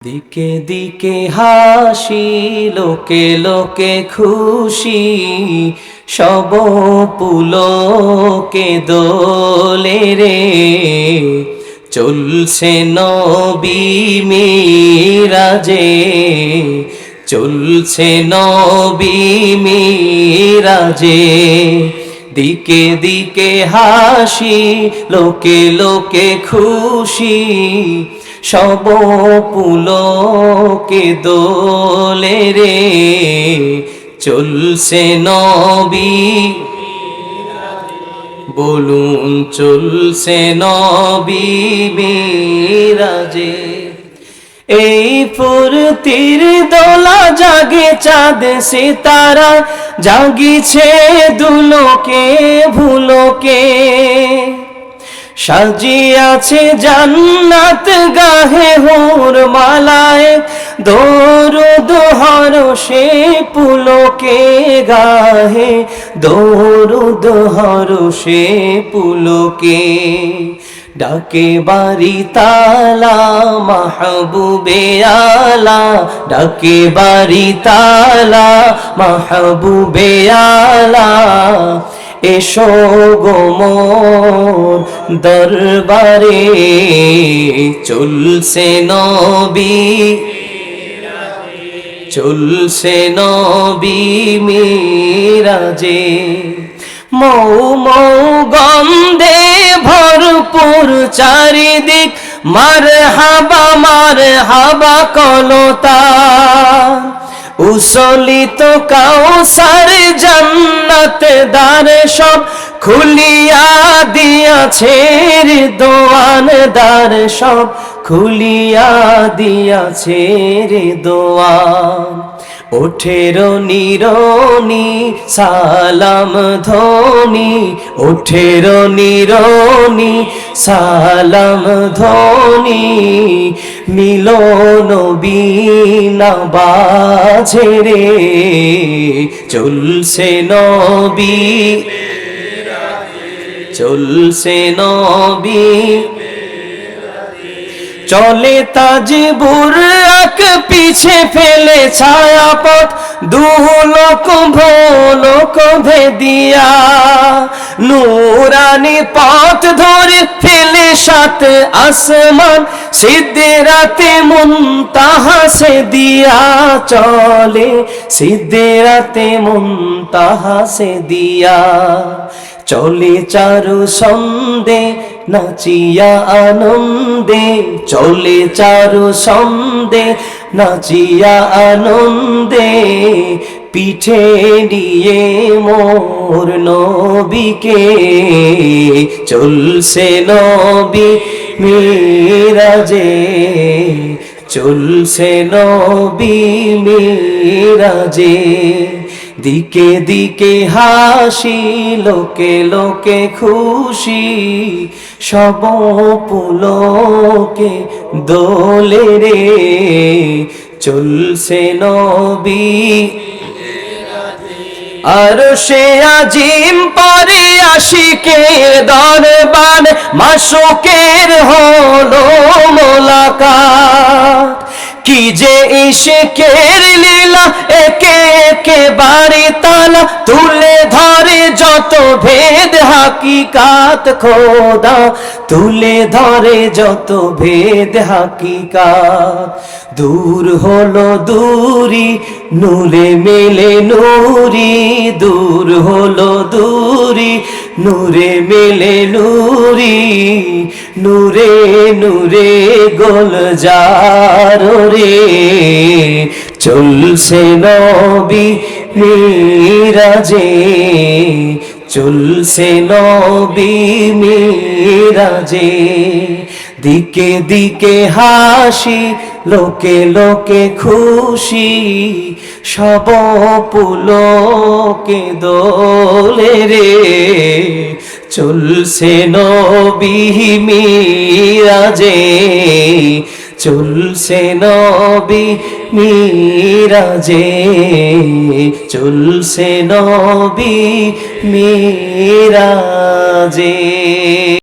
দিকে দিকে হাসি, লোকে লোকে খুশি, সব পুলকে দোলে রে। চলছে নবী মিরাজে, চলছে নবী মিরাজে। দিকে দিকে হাসি, লোকে লোকে খুশি, সব পুলকে দোলে রে। চলছে নবী, বলুন চলছে নবী মিরাজে। এই ফুরতির দোলা জাগে চাঁদ সিতারা, জাগিছে দুলোকে ভুলোকে। সাজিয়াছে জান্নাত গাহে হুর মালায়, দরুদ হরষে পুলকে গাহে, দরুদ হরষে পুলকে। ডাকে বাড়ি তালা মাহবুবে আলা, ডাকে বাড়ি তালা মাহবুবে আলা। এসো গো মোর দরবারে, চলছে নবী, চলছে নবী মিরাজে। মৌ মৌ গন্ধে ভরপুর চারিদিক, মারহাবা কলতা। উসলিত কাউসার জান্নাত দ্বার সব খুলিয়া দিয়াছে দোয়ান, দ্বার সব খুলিয়া দিয়াছে দোয়ান। ওঠের নিরনি সালাম ধ্বনি, ওঠের নিরনি সালাম ধ্বনি। মিলন বিনা বাজে রে, চলছে নবী, চলছে নবী। চলে তাজ বুরাক পিছে ফেলে ছায়াপথ, দুলোক ভোলোক ভেদিয়া। নূরানি পথ ধরে ফেলে সাত আসমান, সিদরাতে মুনতাহা সে দিয়া চলে, সিদরাতে মুনতাহা সে দিয়া। চলে চারু সন্দে নাচিয়া আনন্দে, চলে চারু সন্দে নাচিয়া আনন্দে। পিঠে নিয়ে মোর নবীকে, চলছে নবী মিরাজে, চলছে নবী মিরাজে। দিকে দিকে হাসি, লোকে লোকে খুশি, সব পুলকে দোলে রে। চলছে নবী, আরশে আজিম পরে আশিকের দরবার, মাশুকের হলো মোলাকাত। কি যে ইশকের লীলা, একে একে বাড়ি তালা, তুলে ধরে যত ভেদ হাকিকাত খোদা, তুলে ধরে যত ভেদ হাকিকাত। দূর হলো দূরি, নূরে মেলে নূরি, দূর হলো দূরি, নূরে মেলে নূরি। নূরে নূরে গুলজার রে, চলছে নবী মিরাজে, চলছে নবী মিরাজে। দিকে দিকে হাসি, লোকে লোকে খুশি, সব পুলকে দোলে রে। চলছে নবী মিরাজে, চলছে নবী মিরাজে, চলছে নবী মিরাজে।